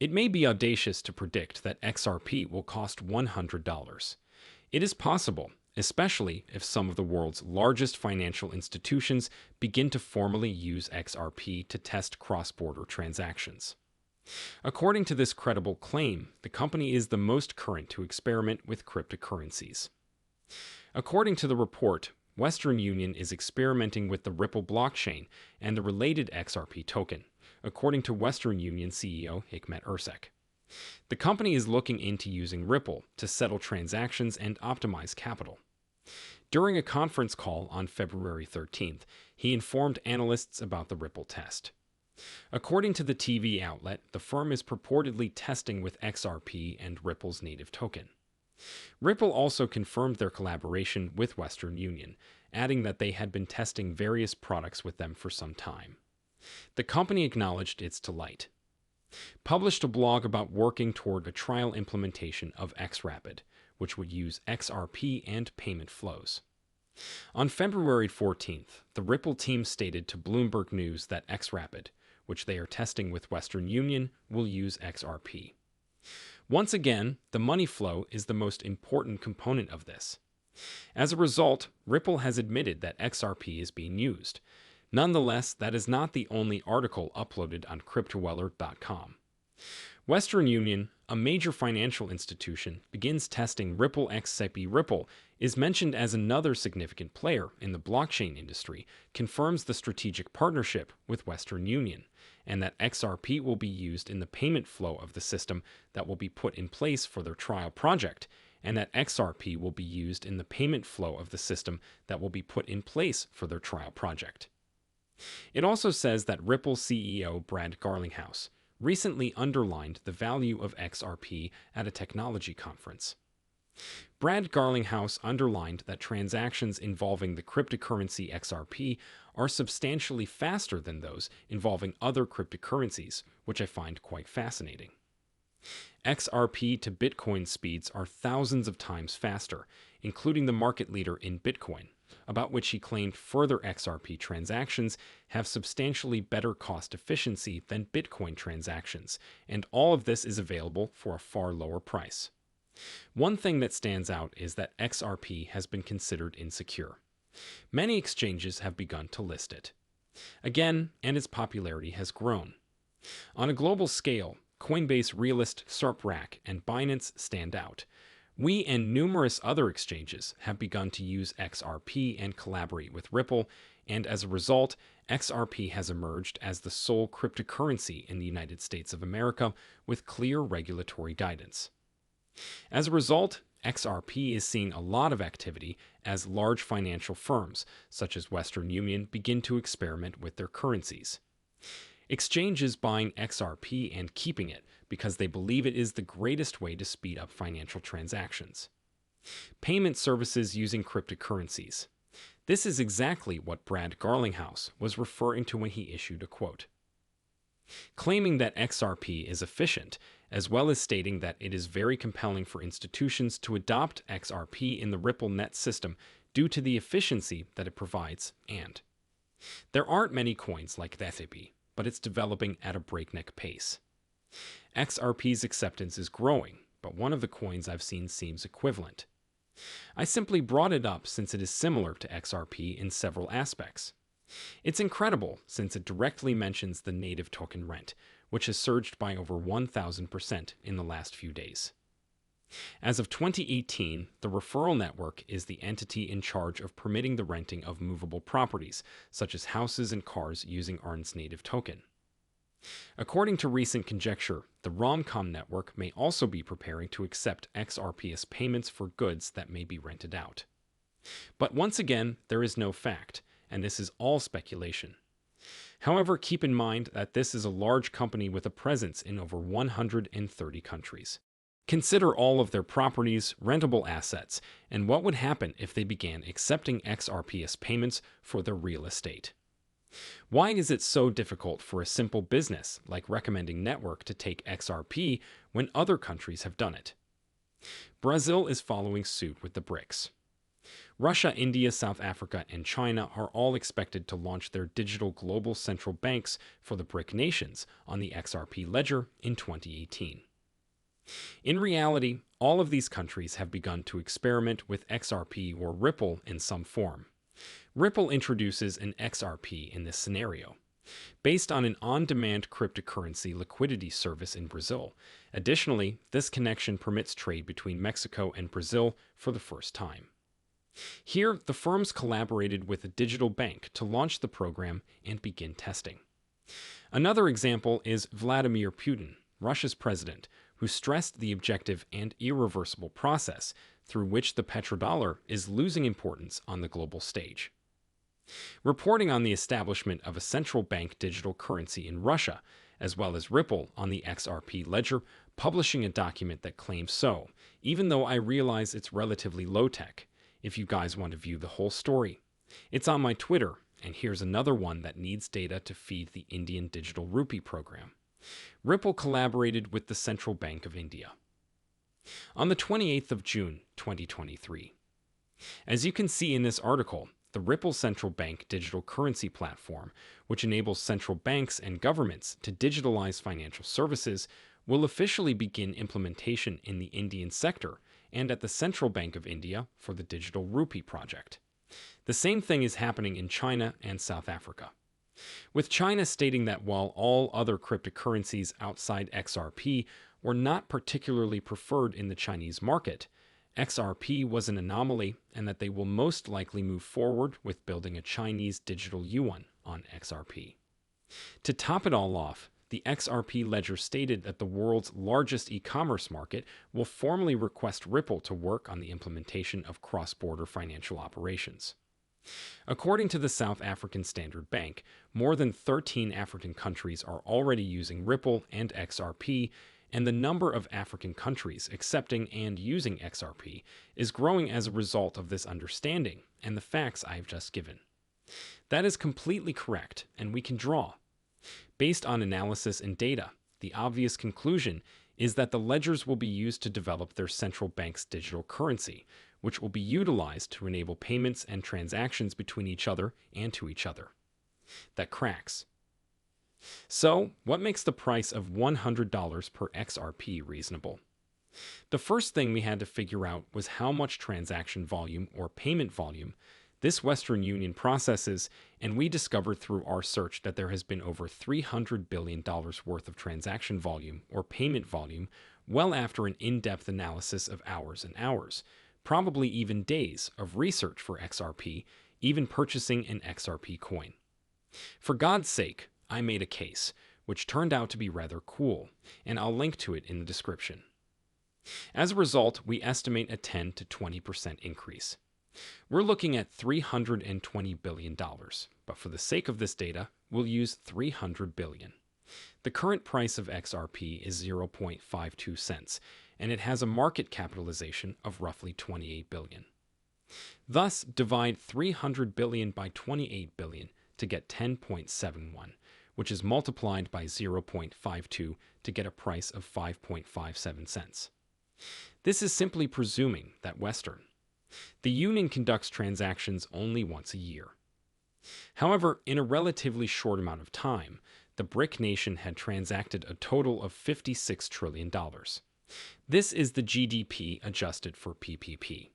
It may be audacious to predict that XRP will cost $100. It is possible, especially if some of the world's largest financial institutions begin to formally use XRP to test cross-border transactions. According to this credible claim, the company is the most current to experiment with cryptocurrencies. According to the report, Western Union is experimenting with the Ripple blockchain and the related XRP token, according to Western Union CEO Hikmet Ersek. The company is looking into using Ripple to settle transactions and optimize capital. During a conference call on February 13th, he informed analysts about the Ripple test. According to the TV outlet, the firm is purportedly testing with XRP and Ripple's native token. Ripple also confirmed their collaboration with Western Union, adding that they had been testing various products with them for some time. The company acknowledged its delight. Published a blog about working toward a trial implementation of XRapid, which would use XRP and payment flows. On February 14th, the Ripple team stated to Bloomberg News that XRapid, which they are testing with Western Union, will use XRP. Once again, the money flow is the most important component of this. As a result, Ripple has admitted that XRP is being used. Nonetheless, that is not the only article uploaded on cryptowallet.com. Western Union, a major financial institution, begins testing Ripple. XRP Ripple is mentioned as another significant player in the blockchain industry, confirms the strategic partnership with Western Union, and that XRP will be used in the payment flow of the system that will be put in place for their trial project, and that XRP will be used in the payment flow of the system that will be put in place for their trial project. It also says that Ripple CEO Brad Garlinghouse recently underlined the value of XRP at a technology conference. Brad Garlinghouse underlined that transactions involving the cryptocurrency XRP are substantially faster than those involving other cryptocurrencies, which I find quite fascinating. XRP to Bitcoin speeds are thousands of times faster, including the market leader in Bitcoin, about which he claimed further XRP transactions have substantially better cost efficiency than Bitcoin transactions, and all of this is available for a far lower price. One thing that stands out is that XRP has been considered insecure. Many exchanges have begun to list it. Again, and its popularity has grown. On a global scale, Coinbase, Realist, XRP, and Binance stand out. We and numerous other exchanges have begun to use XRP and collaborate with Ripple, and as a result, XRP has emerged as the sole cryptocurrency in the United States of America with clear regulatory guidance. As a result, XRP is seeing a lot of activity as large financial firms, such as Western Union, begin to experiment with their currencies. Exchanges buying XRP and keeping it because they believe it is the greatest way to speed up financial transactions. Payment services using cryptocurrencies. This is exactly what Brad Garlinghouse was referring to when he issued a quote, claiming that XRP is efficient, as well as stating that it is very compelling for institutions to adopt XRP in the Ripple net system due to the efficiency that it provides, and there aren't many coins like the XRP, but it's developing at a breakneck pace. XRP's acceptance is growing, but one of the coins I've seen seems equivalent. I simply brought it up since it is similar to XRP in several aspects. It's incredible since it directly mentions the native token rent, which has surged by over 1,000% in the last few days. As of 2018, the referral network is the entity in charge of permitting the renting of movable properties, such as houses and cars, using ARN's native token. According to recent conjecture, the Romcom network may also be preparing to accept XRP as payments for goods that may be rented out. But once again, there is no fact, and this is all speculation. However, keep in mind that this is a large company with a presence in over 130 countries. Consider all of their properties, rentable assets, and what would happen if they began accepting XRP as payments for their real estate. Why is it so difficult for a simple business like recommending network to take XRP when other countries have done it? Brazil is following suit with the BRICS. Russia, India, South Africa, and China are all expected to launch their digital global central banks for the BRIC nations on the XRP ledger in 2018. In reality, all of these countries have begun to experiment with XRP or Ripple in some form. Ripple introduces an XRP in this scenario, based on an on-demand cryptocurrency liquidity service in Brazil. Additionally, this connection permits trade between Mexico and Brazil for the first time. Here, the firms collaborated with a digital bank to launch the program and begin testing. Another example is Vladimir Putin, Russia's president, who stressed the objective and irreversible process through which the petrodollar is losing importance on the global stage. Reporting on the establishment of a central bank digital currency in Russia, as well as Ripple on the XRP ledger, publishing a document that claims so, even though I realize it's relatively low-tech. If you guys want to view the whole story, it's on my Twitter, and here's another one that needs data to feed the Indian digital rupee program. Ripple collaborated with the Central Bank of India on the 28th of June, 2023. As you can see in this article, the Ripple Central Bank digital currency platform, which enables central banks and governments to digitalize financial services, will officially begin implementation in the Indian sector and at the Central Bank of India for the digital rupee project. The same thing is happening in China and South Africa, with China stating that while all other cryptocurrencies outside XRP were not particularly preferred in the Chinese market, XRP was an anomaly and that they will most likely move forward with building a Chinese digital yuan on XRP. To top it all off, the XRP ledger stated that the world's largest e-commerce market will formally request Ripple to work on the implementation of cross-border financial operations. According to the South African Standard Bank, more than 13 African countries are already using Ripple and XRP, and the number of African countries accepting and using XRP is growing as a result of this understanding and the facts I have just given. That is completely correct, and we can draw. Based on analysis and data, the obvious conclusion is that the ledgers will be used to develop their central bank's digital currency, which will be utilized to enable payments and transactions between each other and to each other. That cracks. So, what makes the price of $100 per XRP reasonable? The first thing we had to figure out was how much transaction volume or payment volume this Western Union processes, and we discovered through our search that there has been over $300 billion worth of transaction volume or payment volume well after an in-depth analysis of hours and hours, probably even days of research for XRP, even purchasing an XRP coin. For God's sake, I made a case, which turned out to be rather cool, and I'll link to it in the description. As a result, we estimate a 10 to 20% increase. We're looking at $320 billion, but for the sake of this data, we'll use $300 billion. The current price of XRP is 0.52 cents, and it has a market capitalization of roughly $28 billion. Thus, divide $300 billion by $28 billion to get 10.71, which is multiplied by 0.52 to get a price of 5.57 cents. This is simply presuming that the Union conducts transactions only once a year. However, in a relatively short amount of time, the BRIC nation had transacted a total of $56 trillion. This is the GDP adjusted for PPP.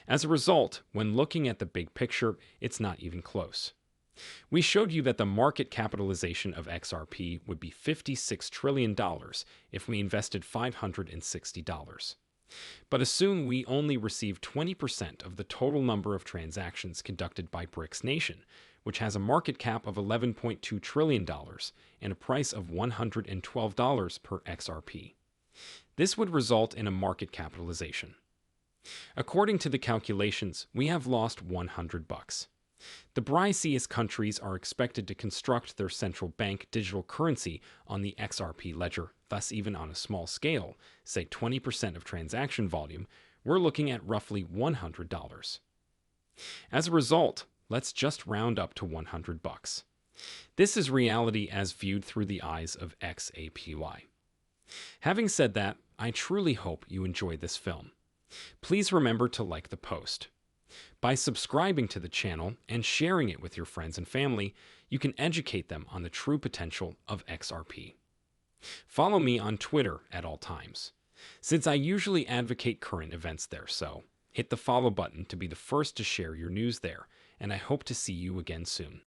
As a result, when looking at the big picture, it's not even close. We showed you that the market capitalization of XRP would be $56 trillion if we invested $560. But assume we only receive 20% of the total number of transactions conducted by BRICS Nation, which has a market cap of $11.2 trillion and a price of $112 per XRP. This would result in a market capitalization. According to the calculations, we have lost $100. The BRICS countries are expected to construct their central bank digital currency on the XRP ledger, thus even on a small scale, say 20% of transaction volume, we're looking at roughly $100. As a result, let's just round up to $100. This is reality as viewed through the eyes of XAPY. Having said that, I truly hope you enjoyed this film. Please remember to like the post. By subscribing to the channel and sharing it with your friends and family, you can educate them on the true potential of XRP. Follow me on Twitter at all times, since I usually advocate current events there, so hit the follow button to be the first to share your news there, and I hope to see you again soon.